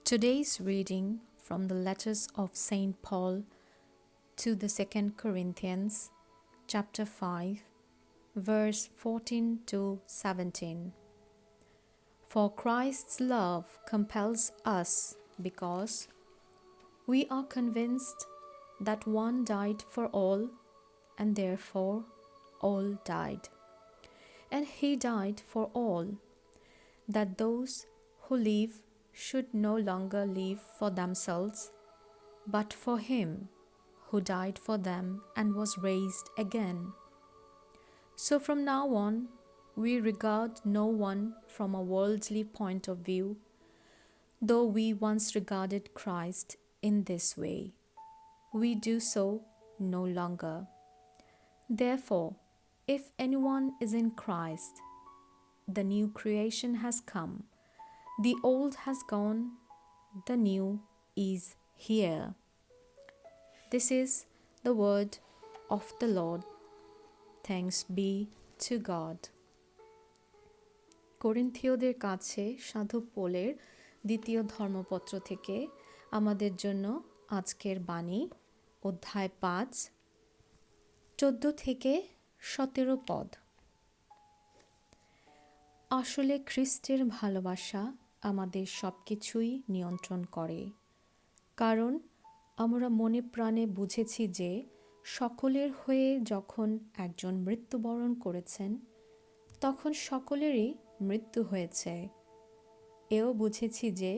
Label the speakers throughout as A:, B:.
A: Today's reading from the letters of St. Paul to the 2nd Corinthians, chapter 5, verse 14 to 17. For Christ's love compels us because we are convinced that one died for all, and therefore all died. And he died for all, that those who live should no longer live for themselves, but for him who died for them and was raised again. So from now on, we regard no one from a worldly point of view, though we once regarded Christ in this way. We do so no longer. Therefore, if anyone is in Christ, the new creation has come. The old has gone, the new is here. This is the word of the Lord. Thanks be to God. করিন্থীয়দের কাছে সাধু পৌলের দ্বিতীয় ধর্মপত্র থেকে আমাদের জন্য আজকের বাণী, অধ্যায় 5, 14 থেকে 17 পদ। আসলে খ্রিস্টের ভালোবাসা আমাদের সব কিছুই নিয়ন্ত্রণ করে, কারণ আমরা মনে প্রাণে বুঝেছি যে সকলের হয়ে যখন একজন মৃত্যুবরণ করেছেন, তখন সকলেরই মৃত্যু হয়েছে। এও বুঝেছি যে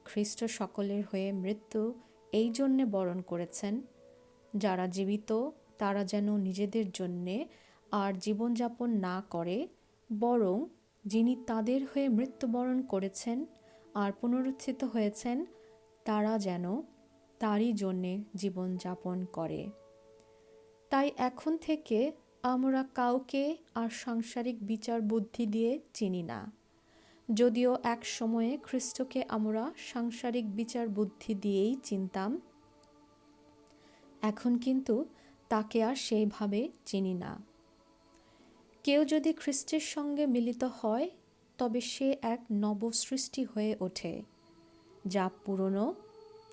A: খ্রিস্ট সকলের হয়ে মৃত্যু এই জন্যে বরণ করেছেন, যারা জীবিত তারা যেন নিজেদের জন্যে আর জীবনযাপন না করে, বরং যিনি তাদের হয়ে মৃত্যুবরণ করেছেন আর পুনরুত্থিত হয়েছেন, তারা যেন তারই জন্যে জীবনযাপন করে। তাই এখন থেকে আমরা কাউকে আর সাংসারিক বিচার বুদ্ধি দিয়ে চিনি না, যদিও এক সময়ে খ্রিস্টকে আমরা সাংসারিক বিচার বুদ্ধি দিয়েই চিনতাম। এখন কিন্তু তাকে আর সেইভাবে চিনি না। কেউ যদি খ্রিস্টের সঙ্গে মিলিত হয়, তবে সে এক নবসৃষ্টি হয়ে ওঠে। যা পুরনো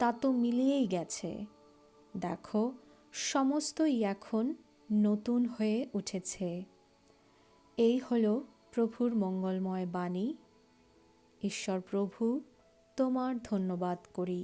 A: তা তো মিলিয়েই গেছে, দেখো সমস্তই এখন নতুন হয়ে উঠেছে। এই হলো প্রভুর মঙ্গলময় বাণী। ঈশ্বর প্রভু, তোমার ধন্যবাদ করি।